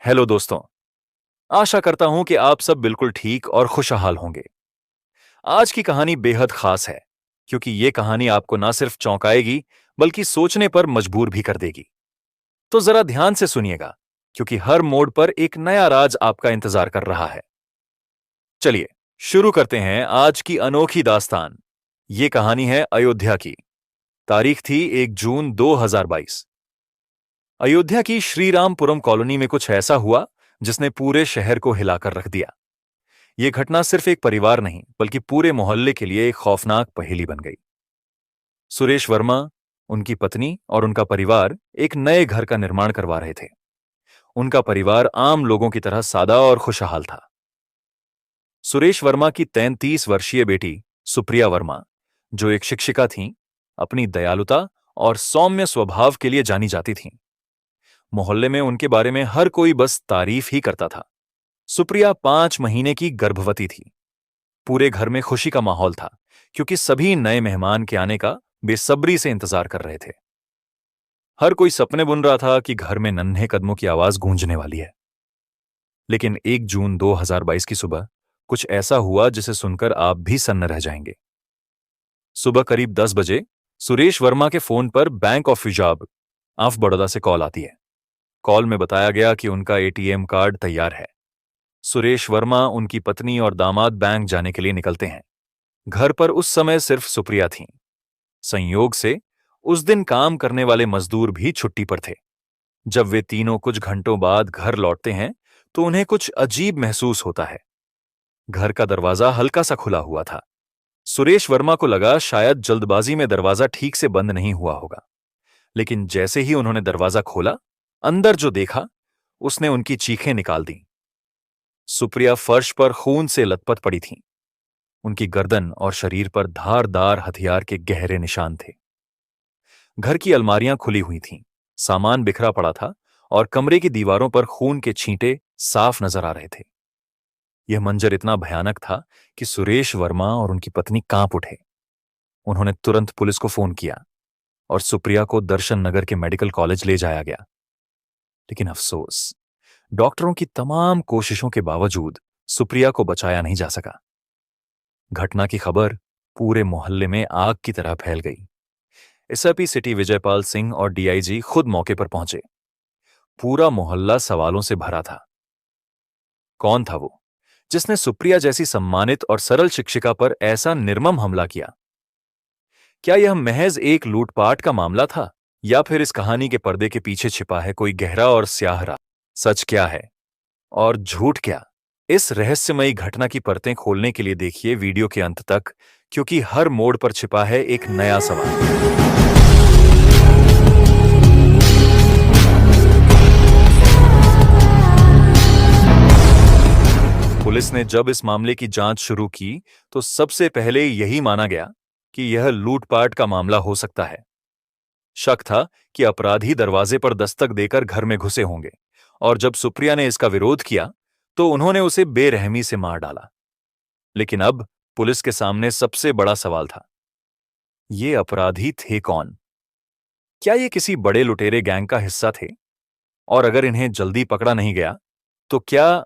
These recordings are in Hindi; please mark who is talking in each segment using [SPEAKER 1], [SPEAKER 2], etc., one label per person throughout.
[SPEAKER 1] हेलो दोस्तों। आशा करता हूं कि आप सब बिल्कुल ठीक और खुशहाल होंगे। आज की कहानी बेहद खास है, क्योंकि ये कहानी आपको ना सिर्फ चौंकाएगी बल्कि सोचने पर मजबूर भी कर देगी। तो जरा ध्यान से सुनिएगा, क्योंकि हर मोड़ पर एक नया राज आपका इंतजार कर रहा है। चलिए शुरू करते हैं आज की अनोखी दास्तान। ये कहानी है अयोध्या की। तारीख थी 1 जून 2022। अयोध्या की श्रीरामपुरम कॉलोनी में कुछ ऐसा हुआ जिसने पूरे शहर को हिलाकर रख दिया। यह घटना सिर्फ एक परिवार नहीं बल्कि पूरे मोहल्ले के लिए एक खौफनाक पहेली बन गई। सुरेश वर्मा, उनकी पत्नी और उनका परिवार एक नए घर का निर्माण करवा रहे थे। उनका परिवार आम लोगों की तरह सादा और खुशहाल था। सुरेश वर्मा की 33 वर्षीय बेटी सुप्रिया वर्मा, जो एक शिक्षिका थीं, अपनी दयालुता और सौम्य स्वभाव के लिए जानी जाती थीं। मोहल्ले में उनके बारे में हर कोई बस तारीफ ही करता था। सुप्रिया 5 महीने की गर्भवती थी। पूरे घर में खुशी का माहौल था, क्योंकि सभी नए मेहमान के आने का बेसब्री से इंतजार कर रहे थे। हर कोई सपने बुन रहा था कि घर में नन्हे कदमों की आवाज गूंजने वाली है। लेकिन 1 जून 2022 की सुबह कुछ ऐसा हुआ जिसे सुनकर आप भी सन्न रह जाएंगे। सुबह करीब 10 बजे सुरेश वर्मा के फोन पर bank of Punjab of Baroda से कॉल आती है। कॉल में बताया गया कि उनका एटीएम कार्ड तैयार है। सुरेश वर्मा, उनकी पत्नी और दामाद बैंक जाने के लिए निकलते हैं। घर पर उस समय सिर्फ सुप्रिया थीं। संयोग से उस दिन काम करने वाले मजदूर भी छुट्टी पर थे। जब वे तीनों कुछ घंटों बाद घर लौटते हैं तो उन्हें कुछ अजीब महसूस होता है। घर का दरवाजा हल्का सा खुला हुआ था। सुरेश वर्मा को लगा शायद जल्दबाजी में दरवाजा ठीक से बंद नहीं हुआ होगा। लेकिन जैसे ही उन्होंने दरवाजा खोला, अंदर जो देखा उसने उनकी चीखें निकाल दी। सुप्रिया फर्श पर खून से लथपथ पड़ी थीं। उनकी गर्दन और शरीर पर धारदार हथियार के गहरे निशान थे। घर की अलमारियां खुली हुई थीं, सामान बिखरा पड़ा था और कमरे की दीवारों पर खून के छींटे साफ नजर आ रहे थे। यह मंजर इतना भयानक था कि सुरेश वर्मा और उनकी पत्नी कांप उठे। उन्होंने तुरंत पुलिस को फोन किया और सुप्रिया को दर्शन नगर के मेडिकल कॉलेज ले जाया गया। लेकिन अफसोस, डॉक्टरों की तमाम कोशिशों के बावजूद सुप्रिया को बचाया नहीं जा सका। घटना की खबर पूरे मोहल्ले में आग की तरह फैल गई। एसपी सिटी विजयपाल सिंह और डीआईजी खुद मौके पर पहुंचे। पूरा मोहल्ला सवालों से भरा था। कौन था वो जिसने सुप्रिया जैसी सम्मानित और सरल शिक्षिका पर ऐसा निर्मम हमला किया? क्या यह महज एक लूटपाट का मामला था, या फिर इस कहानी के पर्दे के पीछे छिपा है कोई गहरा और स्याह राज? सच क्या है और झूठ क्या? इस रहस्यमयी घटना की परतें खोलने के लिए देखिए वीडियो के अंत तक, क्योंकि हर मोड़ पर छिपा है एक नया सवाल। पुलिस ने जब इस मामले की जांच शुरू की तो सबसे पहले यही माना गया कि यह लूटपाट का मामला हो सकता है। शक था कि अपराधी दरवाजे पर दस्तक देकर घर में घुसे होंगे, और जब सुप्रिया ने इसका विरोध किया तो उन्होंने उसे बेरहमी से मार डाला। लेकिन अब पुलिस के सामने सबसे बड़ा सवाल था, ये अपराधी थे कौन? क्या ये किसी बड़े लुटेरे गैंग का हिस्सा थे? और अगर इन्हें जल्दी पकड़ा नहीं गया तो क्या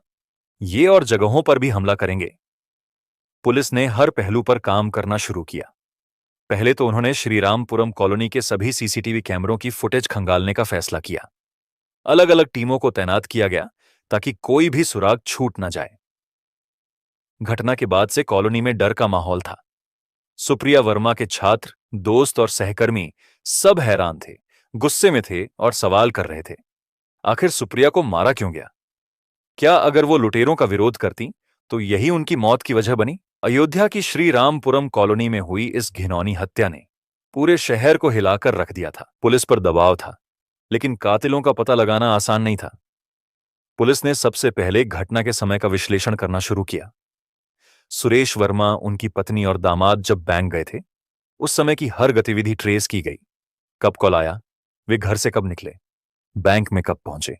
[SPEAKER 1] ये और जगहों पर भी हमला करेंगे? पुलिस ने हर पहलू पर काम करना शुरू किया। पहले तो उन्होंने श्रीरामपुरम कॉलोनी के सभी सीसीटीवी कैमरों की फुटेज खंगालने का फैसला किया। अलग अलग टीमों को तैनात किया गया ताकि कोई भी सुराग छूट न जाए। घटना के बाद से कॉलोनी में डर का माहौल था। सुप्रिया वर्मा के छात्र, दोस्त और सहकर्मी सब हैरान थे, गुस्से में थे और सवाल कर रहे थे, आखिर सुप्रिया को मारा क्यों गया? क्या अगर वो लुटेरों का विरोध करती तो यही उनकी मौत की वजह बनी? अयोध्या की श्रीरामपुरम कॉलोनी में हुई इस घिनौनी हत्या ने पूरे शहर को हिलाकर रख दिया था। पुलिस पर दबाव था, लेकिन कातिलों का पता लगाना आसान नहीं था। पुलिस ने सबसे पहले घटना के समय का विश्लेषण करना शुरू किया। सुरेश वर्मा, उनकी पत्नी और दामाद जब बैंक गए थे, उस समय की हर गतिविधि ट्रेस की गई। कब कॉल आया, वे घर से कब निकले, बैंक में कब पहुंचे,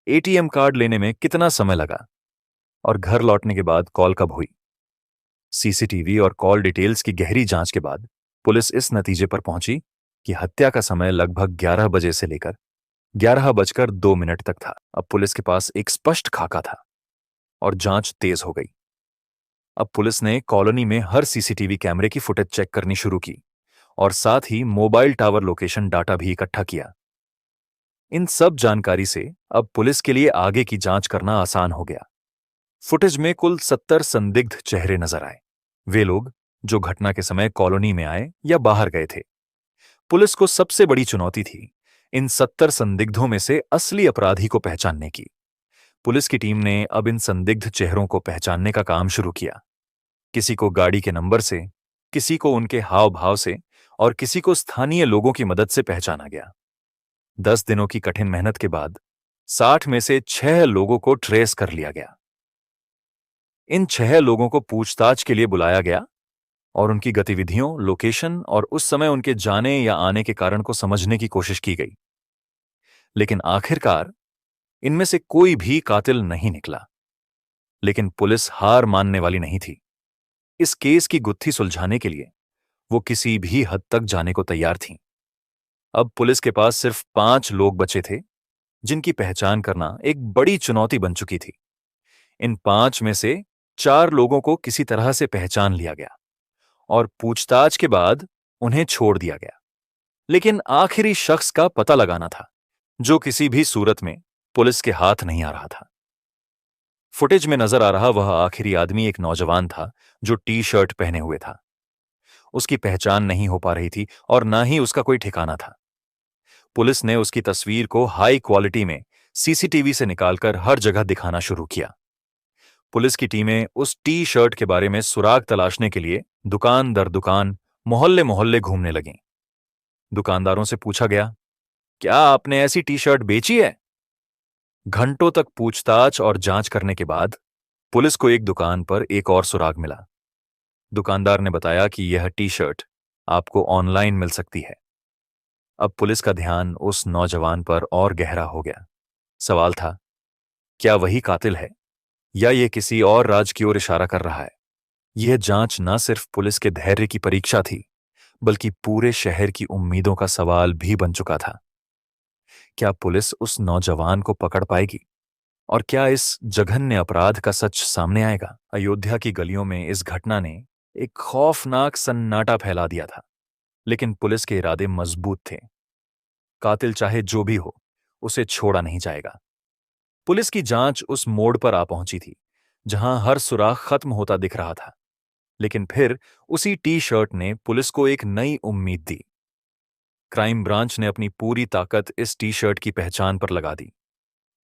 [SPEAKER 1] एटीएम कार्ड लेने में कितना समय लगा, और घर लौटने के बाद कॉल कब हुई। सीसीटीवी और कॉल डिटेल्स की गहरी जांच के बाद पुलिस इस नतीजे पर पहुंची कि हत्या का समय लगभग 11 बजे से लेकर 11:02 तक था। अब पुलिस के पास एक स्पष्ट खाका था और जांच तेज हो गई। अब पुलिस ने कॉलोनी में हर सीसीटीवी कैमरे की फुटेज चेक करनी शुरू की और साथ ही मोबाइल टावर लोकेशन डाटा भी इकट्ठा किया। इन सब जानकारी से अब पुलिस के लिए आगे की जांच करना आसान हो गया। फुटेज में कुल 70 संदिग्ध चेहरे नजर आए। वे लोग जो घटना के समय कॉलोनी में आए या बाहर गए थे। पुलिस को सबसे बड़ी चुनौती थी इन 70 संदिग्धों में से असली अपराधी को पहचानने की। पुलिस की टीम ने अब इन संदिग्ध चेहरों को पहचानने का काम शुरू किया। किसी को गाड़ी के नंबर से, किसी को उनके हाव भाव से और किसी को स्थानीय लोगों की मदद से पहचाना गया। 10 दिनों की कठिन मेहनत के बाद 60 में से 6 लोगों को ट्रेस कर लिया गया। इन 6 लोगों को पूछताछ के लिए बुलाया गया और उनकी गतिविधियों, लोकेशन और उस समय उनके जाने या आने के कारण को समझने की कोशिश की गई। लेकिन आखिरकार इनमें से कोई भी कातिल नहीं निकला। लेकिन पुलिस हार मानने वाली नहीं थी। इस केस की गुत्थी सुलझाने के लिए वो किसी भी हद तक जाने को तैयार थीं। अब पुलिस के पास सिर्फ 5 लोग बचे थे जिनकी पहचान करना एक बड़ी चुनौती बन चुकी थी। इन 5 में से 4 लोगों को किसी तरह से पहचान लिया गया और पूछताछ के बाद उन्हें छोड़ दिया गया। लेकिन आखिरी शख्स का पता लगाना था जो किसी भी सूरत में पुलिस के हाथ नहीं आ रहा था। फुटेज में नजर आ रहा वह आखिरी आदमी एक नौजवान था जो टी शर्ट पहने हुए था। उसकी पहचान नहीं हो पा रही थी और ना ही उसका कोई ठिकाना था। पुलिस ने उसकी तस्वीर को हाई क्वालिटी में सीसीटीवी से निकालकर हर जगह दिखाना शुरू किया। पुलिस की टीमें उस टी शर्ट के बारे में सुराग तलाशने के लिए दुकान दर दुकान, मोहल्ले मोहल्ले घूमने लगीं। दुकानदारों से पूछा गया, क्या आपने ऐसी टी शर्ट बेची है? घंटों तक पूछताछ और जांच करने के बाद पुलिस को एक दुकान पर एक और सुराग मिला। दुकानदार ने बताया कि यह टी शर्ट आपको ऑनलाइन मिल सकती है। अब पुलिस का ध्यान उस नौजवान पर और गहरा हो गया। सवाल था, क्या वही कातिल है या ये किसी और राज की ओर इशारा कर रहा है? यह जांच न सिर्फ पुलिस के धैर्य की परीक्षा थी, बल्कि पूरे शहर की उम्मीदों का सवाल भी बन चुका था। क्या पुलिस उस नौजवान को पकड़ पाएगी? और क्या इस जघन्य अपराध का सच सामने आएगा? अयोध्या की गलियों में इस घटना ने एक खौफनाक सन्नाटा फैला दिया था, लेकिन पुलिस के इरादे मजबूत थे। कातिल चाहे जो भी हो, उसे छोड़ा नहीं जाएगा। पुलिस की जांच उस मोड़ पर आ पहुंची थी जहां हर सुराग खत्म होता दिख रहा था। लेकिन फिर उसी टी शर्ट ने पुलिस को एक नई उम्मीद दी। क्राइम ब्रांच ने अपनी पूरी ताकत इस टी शर्ट की पहचान पर लगा दी।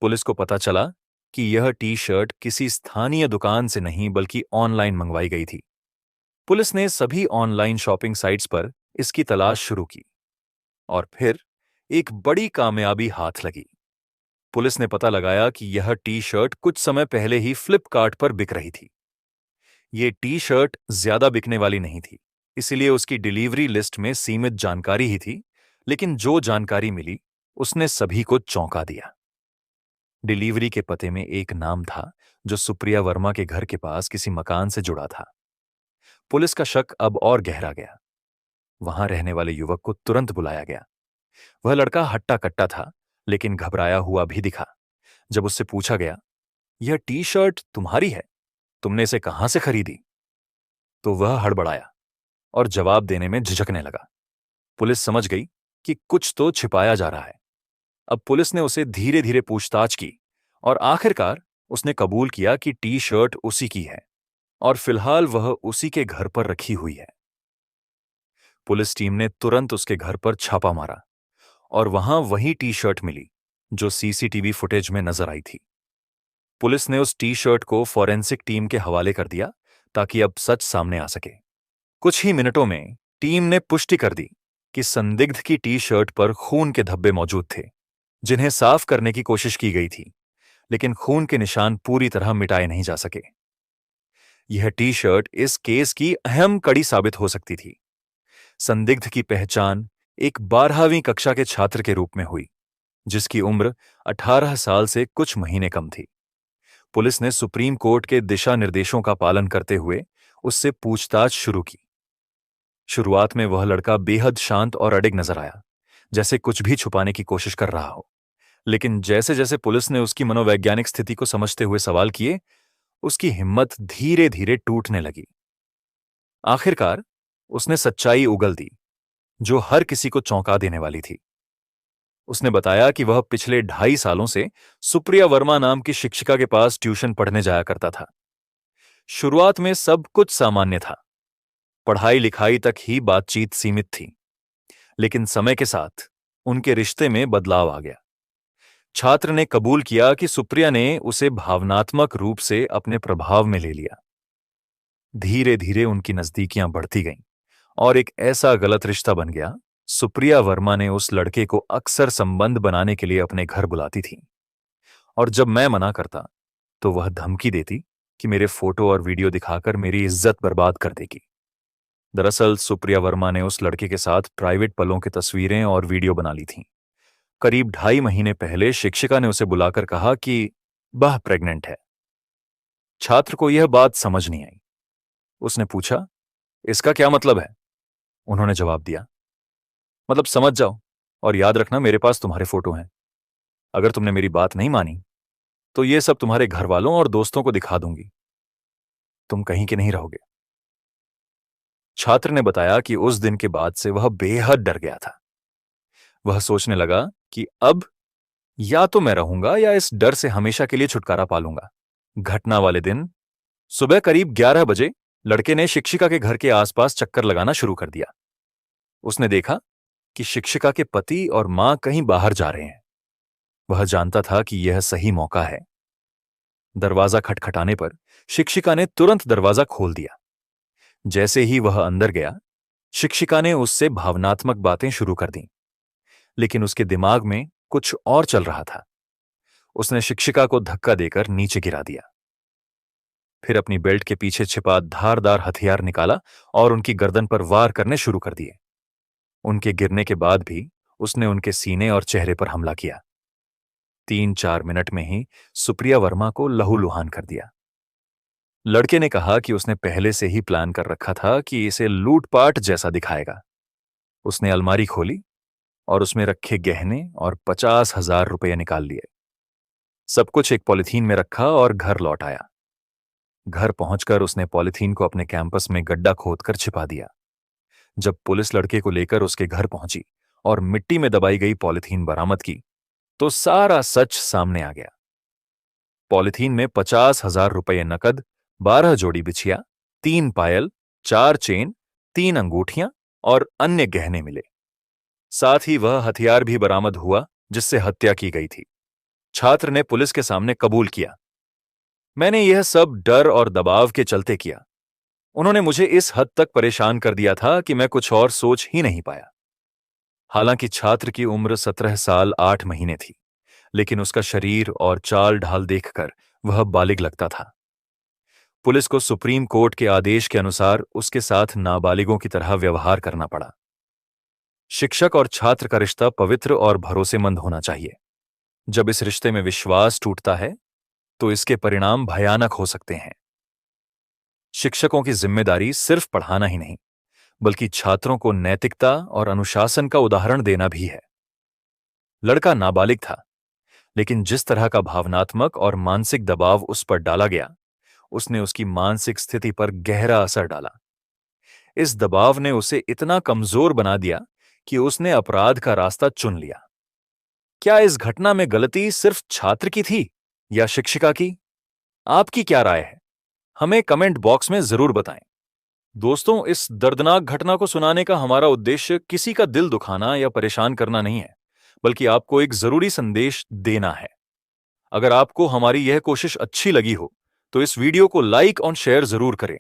[SPEAKER 1] पुलिस को पता चला कि यह टी शर्ट किसी स्थानीय दुकान से नहीं बल्कि ऑनलाइन मंगवाई गई थी। पुलिस ने सभी ऑनलाइन शॉपिंग साइट्स पर इसकी तलाश शुरू की और फिर एक बड़ी कामयाबी हाथ लगी। पुलिस ने पता लगाया कि यह टी शर्ट कुछ समय पहले ही फ्लिपकार्ट पर बिक रही थी। ये टी शर्ट ज्यादा बिकने वाली नहीं थी, इसलिए उसकी डिलीवरी लिस्ट में सीमित जानकारी ही थी, लेकिन जो जानकारी मिली उसने सभी को चौंका दिया। डिलीवरी के पते में एक नाम था जो सुप्रिया वर्मा के घर के पास किसी मकान से जुड़ा था। पुलिस का शक अब और गहरा गया। वहां रहने वाले युवक को तुरंत बुलाया गया। वह लड़का हट्टा कट्टा था, लेकिन घबराया हुआ भी दिखा। जब उससे पूछा गया, यह टी शर्ट तुम्हारी है, तुमने इसे कहां से खरीदी, तो वह हड़बड़ाया और जवाब देने में झिझकने लगा। पुलिस समझ गई कि कुछ तो छिपाया जा रहा है। अब पुलिस ने उसे धीरे धीरे पूछताछ की और आखिरकार उसने कबूल किया कि टी शर्ट उसी की है और फिलहाल वह उसी के घर पर रखी हुई है। पुलिस टीम ने तुरंत उसके घर पर छापा मारा और वहां वही टी शर्ट मिली जो सीसीटीवी फुटेज में नजर आई थी। पुलिस ने उस टी शर्ट को फॉरेंसिक टीम के हवाले कर दिया ताकि अब सच सामने आ सके। कुछ ही मिनटों में टीम ने पुष्टि कर दी कि संदिग्ध की टी शर्ट पर खून के धब्बे मौजूद थे, जिन्हें साफ करने की कोशिश की गई थी, लेकिन खून के निशान पूरी तरह मिटाए नहीं जा सके। यह टी शर्ट इस केस की अहम कड़ी साबित हो सकती थी। संदिग्ध की पहचान एक 12वीं कक्षा के छात्र के रूप में हुई, जिसकी उम्र 18 साल से कुछ महीने कम थी। पुलिस ने सुप्रीम कोर्ट के दिशा निर्देशों का पालन करते हुए उससे पूछताछ शुरू की। शुरुआत में वह लड़का बेहद शांत और अडिग नजर आया, जैसे कुछ भी छुपाने की कोशिश कर रहा हो। लेकिन जैसे जैसे पुलिस ने उसकी मनोवैज्ञानिक स्थिति को समझते हुए सवाल किए, उसकी हिम्मत धीरे धीरे टूटने लगी। आखिरकार उसने सच्चाई उगल दी, जो हर किसी को चौंका देने वाली थी। उसने बताया कि वह पिछले 2.5 सालों से सुप्रिया वर्मा नाम की शिक्षिका के पास ट्यूशन पढ़ने जाया करता था। शुरुआत में सब कुछ सामान्य था, पढ़ाई लिखाई तक ही बातचीत सीमित थी। लेकिन समय के साथ उनके रिश्ते में बदलाव आ गया। छात्र ने कबूल किया कि सुप्रिया ने उसे भावनात्मक रूप से अपने प्रभाव में ले लिया। धीरे धीरे उनकी नजदीकियां बढ़ती गईं और एक ऐसा गलत रिश्ता बन गया। सुप्रिया वर्मा ने उस लड़के को अक्सर संबंध बनाने के लिए अपने घर बुलाती थी, और जब मैं मना करता तो वह धमकी देती कि मेरे फोटो और वीडियो दिखाकर मेरी इज्जत बर्बाद कर देगी। दरअसल सुप्रिया वर्मा ने उस लड़के के साथ प्राइवेट पलों की तस्वीरें और वीडियो बना ली थीं। करीब 2.5 महीने पहले शिक्षिका ने उसे बुलाकर कहा कि वह प्रेग्नेंट है। छात्र को यह बात समझ नहीं आई। उसने पूछा, इसका क्या मतलब है? उन्होंने जवाब दिया, मतलब समझ जाओ, और याद रखना मेरे पास तुम्हारे फोटो हैं। अगर तुमने मेरी बात नहीं मानी तो ये सब तुम्हारे घर वालों और दोस्तों को दिखा दूंगी। तुम कहीं के नहीं रहोगे। छात्र ने बताया कि उस दिन के बाद से वह बेहद डर गया था। वह सोचने लगा कि अब या तो मैं रहूंगा या इस डर से हमेशा के लिए छुटकारा पालूंगा। घटना वाले दिन सुबह करीब 11 बजे लड़के ने शिक्षिका के घर के आसपास चक्कर लगाना शुरू कर दिया। उसने देखा कि शिक्षिका के पति और मां कहीं बाहर जा रहे हैं। वह जानता था कि यह सही मौका है। दरवाजा खटखटाने पर शिक्षिका ने तुरंत दरवाजा खोल दिया। जैसे ही वह अंदर गया, शिक्षिका ने उससे भावनात्मक बातें शुरू कर दी, लेकिन उसके दिमाग में कुछ और चल रहा था। उसने शिक्षिका को धक्का देकर नीचे गिरा दिया, फिर अपनी बेल्ट के पीछे छिपा धारदार हथियार निकाला और उनकी गर्दन पर वार करने शुरू कर दिए। उनके गिरने के बाद भी उसने उनके सीने और चेहरे पर हमला किया। 3-4 मिनट में ही सुप्रिया वर्मा को लहूलुहान कर दिया। लड़के ने कहा कि उसने पहले से ही प्लान कर रखा था कि इसे लूटपाट जैसा दिखाएगा। उसने अलमारी खोली और उसमें रखे गहने और 50,000 रुपये निकाल लिए। सब कुछ एक पॉलिथीन में रखा और घर लौट आया। घर पहुंचकर उसने पॉलिथीन को अपने कैंपस में गड्ढा खोदकर छिपा दिया। जब पुलिस लड़के को लेकर उसके घर पहुंची और मिट्टी में दबाई गई पॉलिथीन बरामद की, तो सारा सच सामने आ गया। पॉलिथीन में 50,000 रुपये नकद, 12 जोड़ी बिछिया, 3 पायल, 4 चेन, 3 अंगूठियां और अन्य गहने मिले। साथ ही वह हथियार भी बरामद हुआ जिससे हत्या की गई थी। छात्र ने पुलिस के सामने कबूल किया, मैंने यह सब डर और दबाव के चलते किया। उन्होंने मुझे इस हद तक परेशान कर दिया था कि मैं कुछ और सोच ही नहीं पाया। हालांकि छात्र की उम्र 17 साल 8 महीने थी, लेकिन उसका शरीर और चाल ढाल देखकर वह बालिग लगता था। पुलिस को सुप्रीम कोर्ट के आदेश के अनुसार उसके साथ नाबालिगों की तरह व्यवहार करना पड़ा। शिक्षक और छात्र का रिश्ता पवित्र और भरोसेमंद होना चाहिए। जब इस रिश्ते में विश्वास टूटता है तो इसके परिणाम भयानक हो सकते हैं। शिक्षकों की जिम्मेदारी सिर्फ पढ़ाना ही नहीं, बल्कि छात्रों को नैतिकता और अनुशासन का उदाहरण देना भी है। लड़का नाबालिग था, लेकिन जिस तरह का भावनात्मक और मानसिक दबाव उस पर डाला गया, उसने उसकी मानसिक स्थिति पर गहरा असर डाला। इस दबाव ने उसे इतना कमजोर बना दिया कि उसने अपराध का रास्ता चुन लिया। क्या इस घटना में गलती सिर्फ छात्र की थी या शिक्षिका की? आपकी क्या राय है? हमें कमेंट बॉक्स में जरूर बताएं। दोस्तों, इस दर्दनाक घटना को सुनाने का हमारा उद्देश्य किसी का दिल दुखाना या परेशान करना नहीं है, बल्कि आपको एक जरूरी संदेश देना है। अगर आपको हमारी यह कोशिश अच्छी लगी हो तो इस वीडियो को लाइक और शेयर जरूर करें।